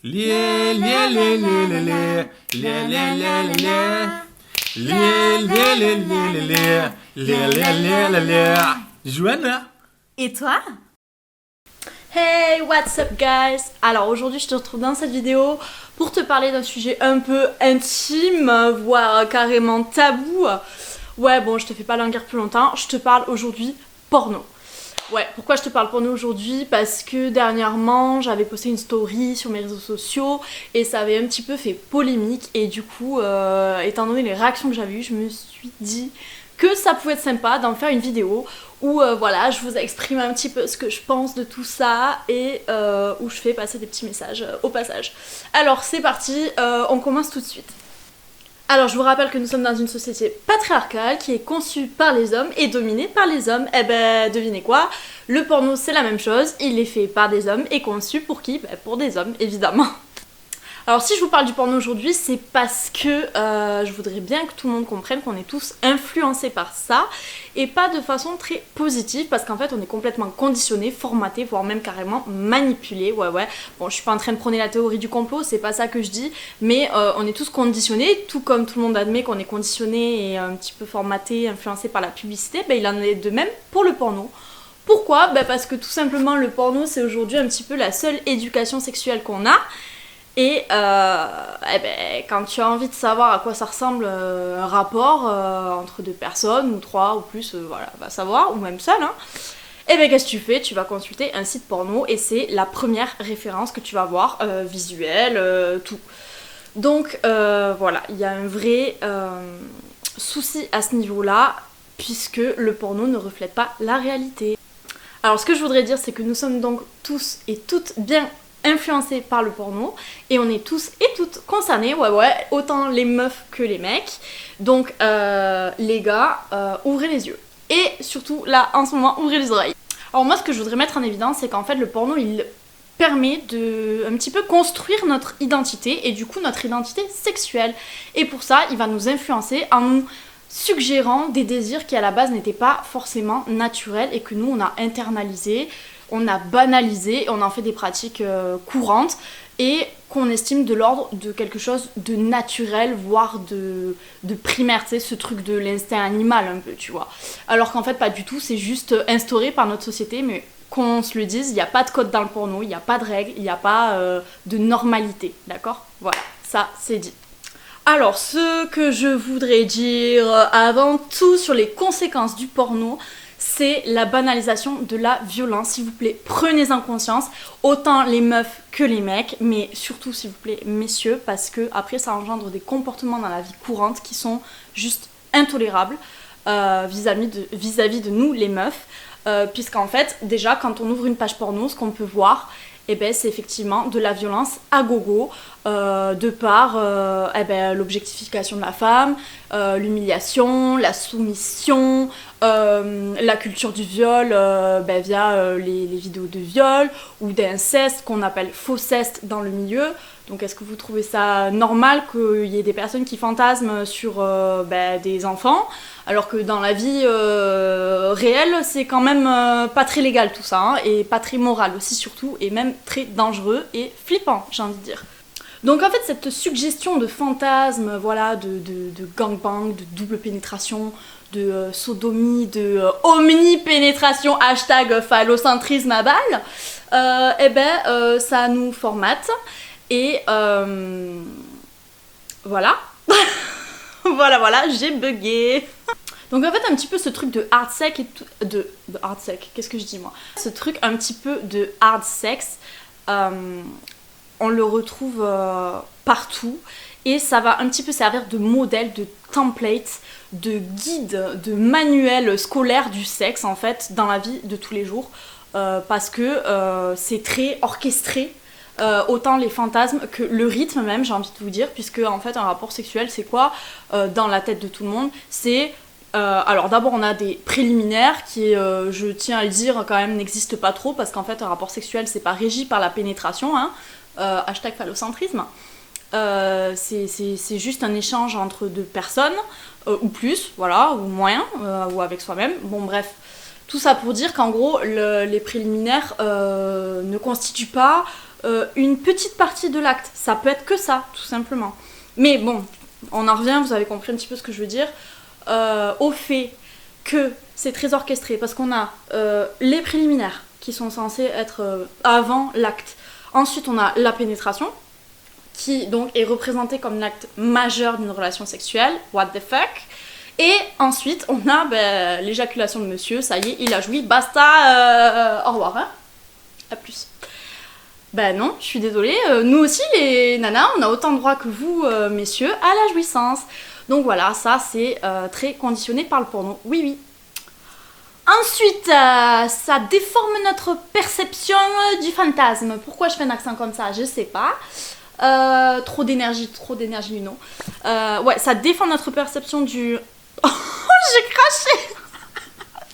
Lé, lé, lé, lé, lé, lé, lé, lé, lé, lé, lé. Lé, lé, lé, lé, lé, lé, lé, lé, lé, lé, lé. Joanna. Et toi? Hey, what's up guys? Alors aujourd'hui je te retrouve dans cette vidéo pour te parler d'un sujet un peu intime, voire carrément tabou. Ouais bon, je te fais pas languir plus longtemps, je te parle aujourd'hui porno. Ouais, pourquoi je te parle porno aujourd'hui? Parce que dernièrement j'avais posté une story sur mes réseaux sociaux et ça avait un petit peu fait polémique et du coup, étant donné les réactions que j'avais eues, je me suis dit que ça pouvait être sympa d'en faire une vidéo où voilà, je vous exprime un petit peu ce que je pense de tout ça et où je fais passer des petits messages au passage. Alors c'est parti, on commence tout de suite. Alors je vous rappelle que nous sommes dans une société patriarcale qui est conçue par les hommes et dominée par les hommes. Et ben devinez quoi, le porno c'est la même chose, il est fait par des hommes et conçu pour qui? Ben, pour des hommes évidemment. Alors si je vous parle du porno aujourd'hui, c'est parce que je voudrais bien que tout le monde comprenne qu'on est tous influencés par ça et pas de façon très positive parce qu'en fait on est complètement conditionné, formaté, voire même carrément manipulé. Ouais. Bon, je suis pas en train de prôner la théorie du complot, c'est pas ça que je dis, mais on est tous conditionnés, tout comme tout le monde admet qu'on est conditionné et un petit peu formaté, influencé par la publicité, ben il en est de même pour le porno. Pourquoi? Ben parce que tout simplement le porno c'est aujourd'hui un petit peu la seule éducation sexuelle qu'on a. Et quand tu as envie de savoir à quoi ça ressemble un rapport entre deux personnes, ou trois, ou plus, voilà, va savoir, ou même seul, hein, et bien qu'est-ce que tu fais? Tu vas consulter un site porno et c'est la première référence que tu vas voir, visuel, tout. Donc voilà, il y a un vrai souci à ce niveau-là, puisque le porno ne reflète pas la réalité. Alors ce que je voudrais dire, c'est que nous sommes donc tous et toutes bien influencés par le porno et on est tous et toutes concernés, ouais, autant les meufs que les mecs. Donc les gars, ouvrez les yeux et surtout là en ce moment ouvrez les oreilles. Alors moi ce que je voudrais mettre en évidence, c'est qu'en fait le porno il permet de un petit peu construire notre identité et du coup notre identité sexuelle, et pour ça il va nous influencer en nous suggérant des désirs qui à la base n'étaient pas forcément naturels et que nous on a internalisé, on a banalisé, on en fait des pratiques courantes et qu'on estime de l'ordre de quelque chose de naturel, voire de primaire, tu sais, ce truc de l'instinct animal un peu, tu vois. Alors qu'en fait pas du tout, c'est juste instauré par notre société, mais qu'on se le dise, il n'y a pas de code dans le porno, il n'y a pas de règles, il n'y a pas de normalité, d'accord? Voilà, ça c'est dit. Alors, ce que je voudrais dire avant tout sur les conséquences du porno, c'est la banalisation de la violence. S'il vous plaît, prenez-en conscience, autant les meufs que les mecs, mais surtout, s'il vous plaît, messieurs, parce que après ça engendre des comportements dans la vie courante qui sont juste intolérables vis-à-vis de nous, les meufs. Puisqu'en fait, déjà, quand on ouvre une page porno, ce qu'on peut voir, c'est effectivement de la violence à gogo, de par l'objectification de la femme, l'humiliation, la soumission, la culture du viol via les vidéos de viol ou d'inceste qu'on appelle fauxceste dans le milieu. Donc est-ce que vous trouvez ça normal qu'il y ait des personnes qui fantasment sur des enfants alors que dans la vie réelle c'est quand même pas très légal tout ça, hein, et pas très moral aussi surtout, et même très dangereux et flippant, j'ai envie de dire. Donc en fait cette suggestion de fantasme, voilà, de gangbang, de double pénétration, de sodomie, de omnipénétration, hashtag phallocentrisme à balle, ça nous formate et voilà. voilà, j'ai bugué. Donc en fait un petit peu ce truc de hard sex et tout, de hard sex, qu'est-ce que je dis moi? Ce truc un petit peu de hard sex, on le retrouve partout et ça va un petit peu servir de modèle, de template, de guide, de manuel scolaire du sexe en fait dans la vie de tous les jours, parce que c'est très orchestré. Autant les fantasmes que le rythme même, j'ai envie de vous dire, puisque en fait un rapport sexuel c'est quoi dans la tête de tout le monde? C'est alors d'abord on a des préliminaires qui, je tiens à le dire quand même, n'existent pas trop parce qu'en fait un rapport sexuel c'est pas régi par la pénétration, hein, hashtag phallocentrisme. C'est juste un échange entre deux personnes, ou plus, voilà, ou moins, ou avec soi-même, bon bref. Tout ça pour dire qu'en gros les préliminaires ne constituent pas une petite partie de l'acte. Ça peut être que ça, tout simplement. Mais bon, on en revient, vous avez compris un petit peu ce que je veux dire, au fait que c'est très orchestré, parce qu'on a les préliminaires qui sont censés être avant l'acte. Ensuite, on a la pénétration, qui donc est représentée comme l'acte majeur d'une relation sexuelle. What the fuck? Et ensuite, on a l'éjaculation de monsieur, ça y est, il a joui, basta, au revoir, hein. À plus. Ben non, je suis désolée, nous aussi les nanas, on a autant de droits que vous, messieurs, à la jouissance. Donc voilà, ça c'est très conditionné par le porno, oui oui. Ensuite, ça déforme notre perception du fantasme. Pourquoi je fais un accent comme ça? Je sais pas. Trop d'énergie, non. Ouais, ça déforme notre perception du... Oh, j'ai craché.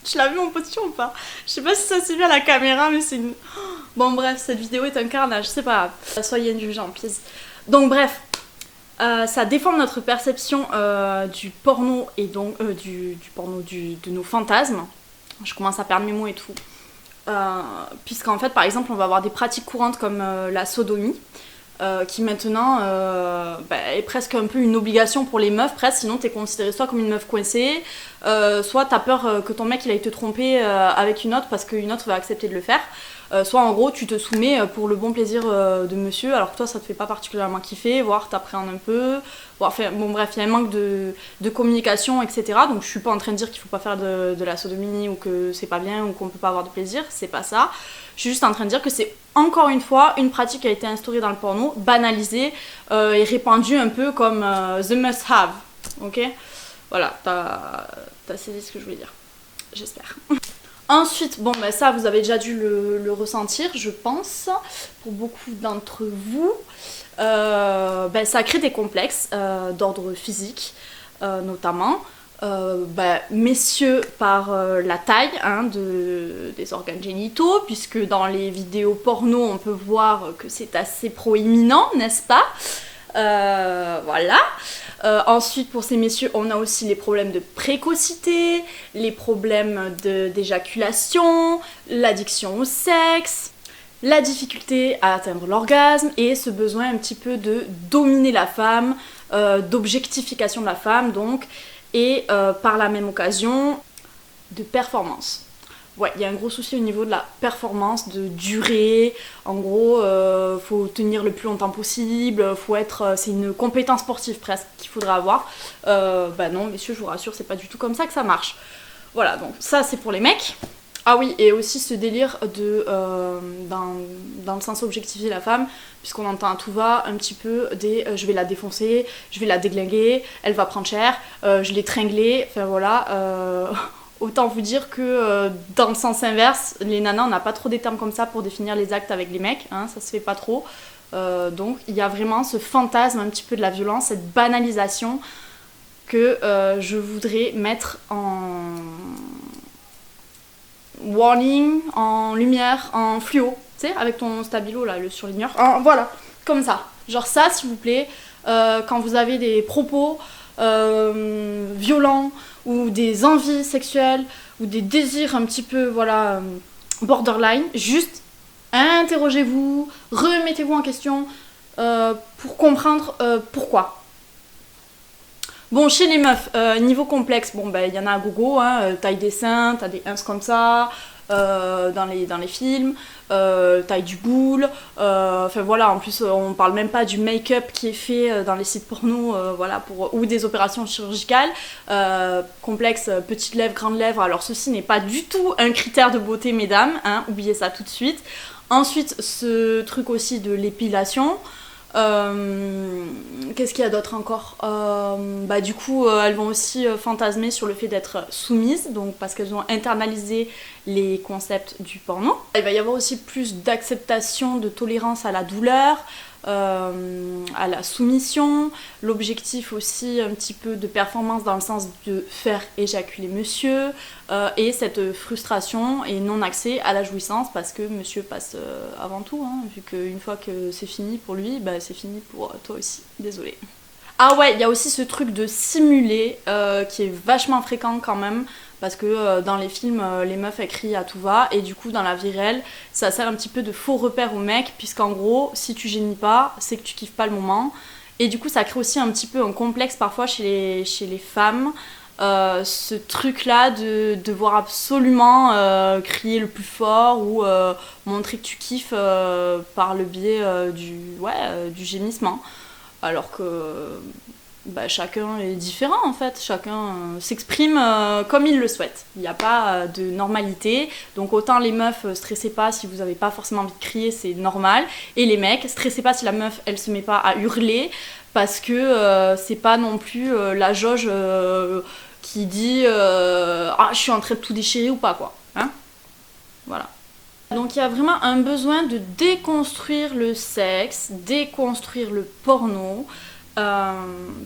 Tu l'as vu mon potion ou pas? Je sais pas si ça s'est vu à la caméra, mais c'est une... Bon bref, cette vidéo est un carnage, c'est pas grave. Soyez indulgents, please. Donc bref, ça déforme notre perception du porno et donc de nos fantasmes. Je commence à perdre mes mots et tout. Puisqu'en fait, par exemple, on va avoir des pratiques courantes comme la sodomie, qui maintenant est presque un peu une obligation pour les meufs, presque, sinon t'es considérée soit comme une meuf coincée, soit t'as peur que ton mec il aille te tromper avec une autre parce qu'une autre va accepter de le faire, soit en gros tu te soumets pour le bon plaisir de monsieur alors que toi ça te fait pas particulièrement kiffer, voire t'appréhendes un peu, voire, bon bref, il y a un manque de communication, etc. Donc je suis pas en train de dire qu'il faut pas faire de la sodomie ou que c'est pas bien ou qu'on peut pas avoir de plaisir, c'est pas ça. Je suis juste en train de dire que c'est encore une fois une pratique qui a été instaurée dans le porno, banalisée et répandue un peu comme the must have, ok? Voilà, t'as saisi ce que je voulais dire, j'espère. Ensuite, bon ben ça vous avez déjà dû le ressentir, je pense, pour beaucoup d'entre vous. Ça crée des complexes d'ordre physique, notamment. Messieurs par la taille des organes génitaux, puisque dans les vidéos porno on peut voir que c'est assez proéminent, n'est-ce pas? Voilà. Ensuite, pour ces messieurs, on a aussi les problèmes de précocité, les problèmes d'éjaculation, l'addiction au sexe, la difficulté à atteindre l'orgasme et ce besoin un petit peu de dominer la femme, d'objectification de la femme donc, et par la même occasion de performance. Ouais, il y a un gros souci au niveau de la performance, de durée. En gros, faut tenir le plus longtemps possible, faut être... c'est une compétence sportive presque qu'il faudrait avoir. Non, messieurs, je vous rassure, c'est pas du tout comme ça que ça marche. Voilà, donc ça c'est pour les mecs. Ah oui, et aussi ce délire de... dans le sens objectifier la femme, puisqu'on entend à tout va un petit peu des je vais la défoncer, je vais la déglinguer, elle va prendre cher, je l'ai tringlée, enfin voilà... Autant vous dire que dans le sens inverse, les nanas, on n'a pas trop des termes comme ça pour définir les actes avec les mecs, hein, ça se fait pas trop. Donc il y a vraiment ce fantasme un petit peu de la violence, cette banalisation que je voudrais mettre en warning, en lumière, en fluo, tu sais, avec ton stabilo là, le surligneur. Voilà, comme ça. Genre ça, s'il vous plaît, quand vous avez des propos violents, ou des envies sexuelles, ou des désirs un petit peu, voilà, borderline, juste interrogez-vous, remettez-vous en question pour comprendre pourquoi. Bon, chez les meufs, niveau complexe, bon, il y en a à gogo, hein, taille des seins, t'as des ins comme ça, dans les films, taille du boule, enfin voilà, en plus on parle même pas du make-up qui est fait dans les sites porno, voilà, ou des opérations chirurgicales, complexe, petites lèvres, grandes lèvres, alors ceci n'est pas du tout un critère de beauté mesdames, hein, oubliez ça tout de suite. Ensuite, ce truc aussi de l'épilation, qu'est-ce qu'il y a d'autre encore? Du coup, elles vont aussi fantasmer sur le fait d'être soumises, donc parce qu'elles ont internalisé les concepts du porno. Il va y avoir aussi plus d'acceptation, de tolérance à la douleur, à la soumission, l'objectif aussi un petit peu de performance dans le sens de faire éjaculer monsieur, et cette frustration et non-accès à la jouissance parce que monsieur passe avant tout, hein, vu qu'une fois que c'est fini pour lui, c'est fini pour toi aussi, désolé. Ah ouais, il y a aussi ce truc de simuler qui est vachement fréquent quand même parce que dans les films, les meufs elles crient à tout va, et du coup dans la vie réelle, ça sert un petit peu de faux repère aux mecs, puisqu'en gros, si tu gémis pas, c'est que tu kiffes pas le moment, et du coup ça crée aussi un petit peu un complexe parfois chez les femmes, ce truc-là de devoir absolument crier le plus fort ou montrer que tu kiffes par le biais du gémissement. Alors que chacun est différent en fait, chacun s'exprime comme il le souhaite. Il n'y a pas de normalité, donc autant les meufs, stressez pas si vous n'avez pas forcément envie de crier, c'est normal. Et les mecs, stressez pas si la meuf elle se met pas à hurler, parce que c'est pas non plus la jauge qui dit ah je suis en train de tout déchirer ou pas quoi. Hein, voilà. Donc il y a vraiment un besoin de déconstruire le sexe, déconstruire le porno,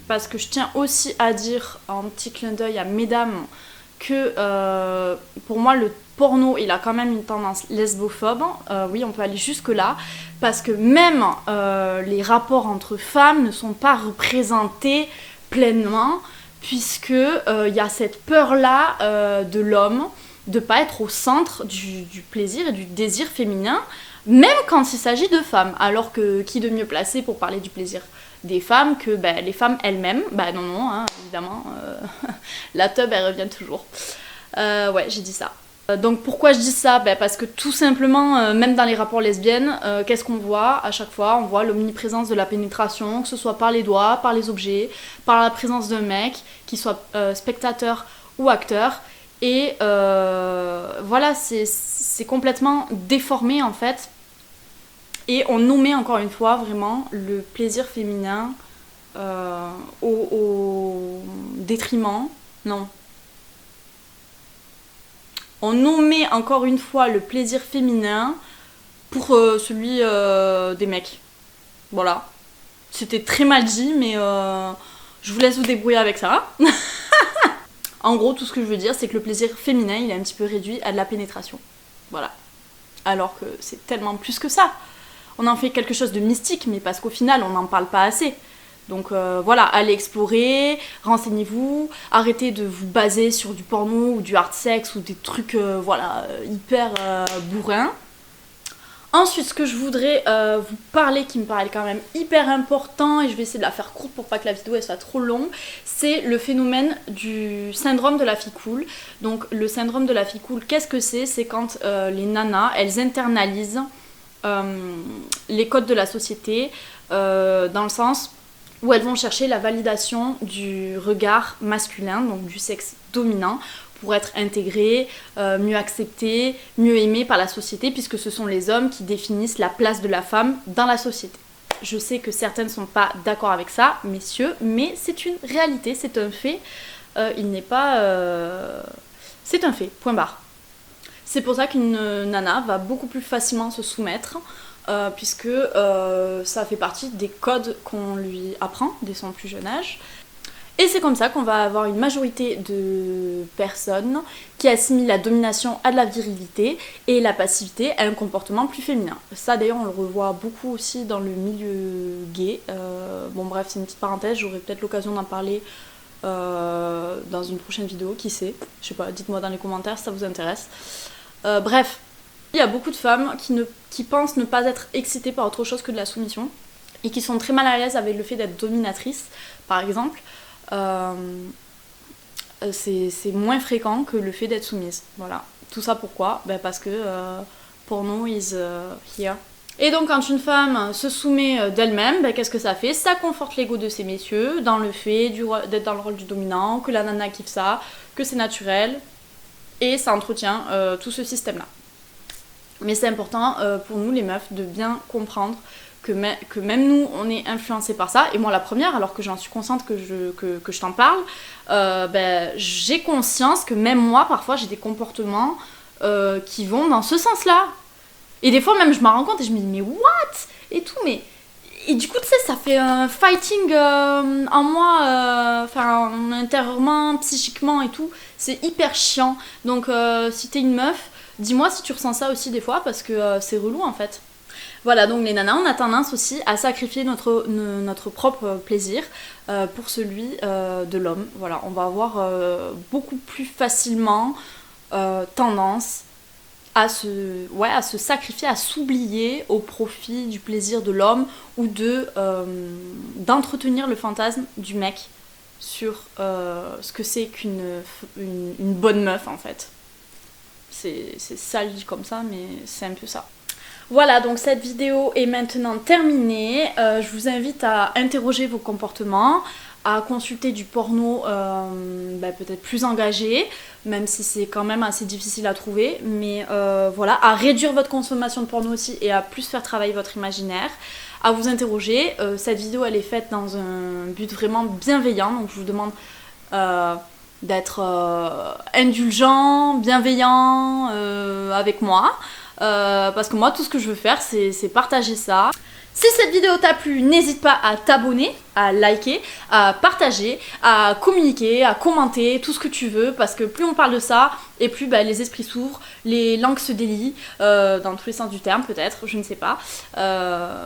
parce que je tiens aussi à dire en petit clin d'œil à mesdames que pour moi le porno il a quand même une tendance lesbophobe, oui on peut aller jusque là, parce que même les rapports entre femmes ne sont pas représentés pleinement, puisque y a cette peur là de l'homme de pas être au centre du plaisir et du désir féminin, même quand il s'agit de femmes, alors que qui de mieux placé pour parler du plaisir des femmes que les femmes elles-mêmes. Non, hein, évidemment, la teub elle revient toujours. Ouais, j'ai dit ça. Donc pourquoi je dis ça? Parce que tout simplement, même dans les rapports lesbiennes, qu'est-ce qu'on voit à chaque fois? On voit l'omniprésence de la pénétration, que ce soit par les doigts, par les objets, par la présence d'un mec, qu'il soit spectateur ou acteur. Et voilà, c'est complètement déformé en fait. Et on nommait encore une fois vraiment le plaisir féminin au détriment. Non. On nommait encore une fois le plaisir féminin pour celui des mecs. Voilà. C'était très mal dit, mais je vous laisse vous débrouiller avec ça. En gros, tout ce que je veux dire, c'est que le plaisir féminin, il est un petit peu réduit à de la pénétration. Voilà. Alors que c'est tellement plus que ça. On en fait quelque chose de mystique, mais parce qu'au final, on n'en parle pas assez. Donc voilà, allez explorer, renseignez-vous, arrêtez de vous baser sur du porno ou du hard sex ou des trucs hyper bourrins. Ensuite, ce que je voudrais vous parler, qui me paraît quand même hyper important, et je vais essayer de la faire courte pour pas que la vidéo elle soit trop longue, c'est le phénomène du syndrome de la fille cool. Donc le syndrome de la fille cool, qu'est-ce que c'est? C'est quand les nanas, elles internalisent les codes de la société, dans le sens où elles vont chercher la validation du regard masculin, donc du sexe dominant, pour être intégrées, mieux acceptées, mieux aimées par la société, puisque ce sont les hommes qui définissent la place de la femme dans la société. Je sais que certaines ne sont pas d'accord avec ça, messieurs, mais c'est une réalité, c'est un fait. Il n'est pas... C'est un fait, point barre. C'est pour ça qu'une nana va beaucoup plus facilement se soumettre, puisque ça fait partie des codes qu'on lui apprend dès son plus jeune âge. Et c'est comme ça qu'on va avoir une majorité de personnes qui assimilent la domination à de la virilité et la passivité à un comportement plus féminin. Ça d'ailleurs on le revoit beaucoup aussi dans le milieu gay. Bon bref, c'est une petite parenthèse, j'aurai peut-être l'occasion d'en parler dans une prochaine vidéo, qui sait. Je sais pas, dites-moi dans les commentaires si ça vous intéresse. Bref, il y a beaucoup de femmes qui pensent ne pas être excitées par autre chose que de la soumission et qui sont très mal à l'aise avec le fait d'être dominatrice, par exemple. C'est moins fréquent que le fait d'être soumise. Voilà. Tout ça pourquoi? Parce que porno is here. Et donc quand une femme se soumet d'elle-même, qu'est-ce que ça fait? Ça conforte l'ego de ces messieurs dans le fait d'être dans le rôle du dominant, que la nana kiffe ça, que c'est naturel, et ça entretient tout ce système-là. Mais c'est important pour nous les meufs de bien comprendre que même nous on est influencés par ça, et moi la première, alors que j'en suis consciente que je t'en parle, j'ai conscience que même moi parfois j'ai des comportements qui vont dans ce sens-là, et des fois même je m'en rends compte et je me dis mais what et tout, mais et du coup tu sais ça fait un fighting en moi, intérieurement, psychiquement et tout, c'est hyper chiant. Donc si t'es une meuf, dis-moi si tu ressens ça aussi des fois, parce que c'est relou en fait. Voilà, donc les nanas, on a tendance aussi à sacrifier notre propre plaisir pour celui de l'homme. Voilà, on va avoir beaucoup plus facilement tendance à se sacrifier, à s'oublier au profit du plaisir de l'homme ou d'entretenir le fantasme du mec sur ce que c'est qu'une bonne meuf en fait. C'est sale dit comme ça, mais c'est un peu ça. Voilà, donc cette vidéo est maintenant terminée. Je vous invite à interroger vos comportements, à consulter du porno peut-être plus engagé, même si c'est quand même assez difficile à trouver, mais voilà, à réduire votre consommation de porno aussi et à plus faire travailler votre imaginaire, à vous interroger. Cette vidéo, elle est faite dans un but vraiment bienveillant, donc je vous demande d'être indulgent, bienveillant avec moi. Parce que moi tout ce que je veux faire c'est partager ça. Si cette vidéo t'a plu, n'hésite pas à t'abonner, à liker, à partager, à communiquer, à commenter, tout ce que tu veux, parce que plus on parle de ça, et plus les esprits s'ouvrent, les langues se délient, dans tous les sens du terme peut-être, je ne sais pas.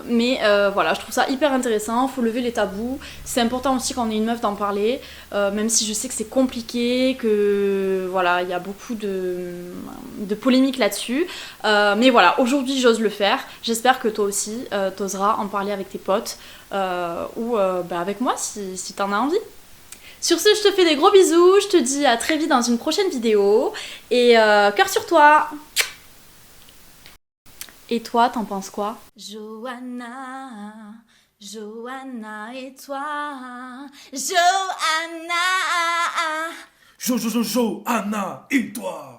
Mais voilà, je trouve ça hyper intéressant, faut lever les tabous. C'est important aussi quand on est une meuf d'en parler, même si je sais que c'est compliqué, que voilà, il y a beaucoup de polémiques là-dessus. Mais voilà, aujourd'hui j'ose le faire, j'espère que toi aussi t'oseras en parler avec tes potes ou avec moi si t'en as envie. Sur ce, je te fais des gros bisous, je te dis à très vite dans une prochaine vidéo et cœur sur toi. Et toi, t'en penses quoi? Johanna, Johanna et toi, Johanna. Anna et toi.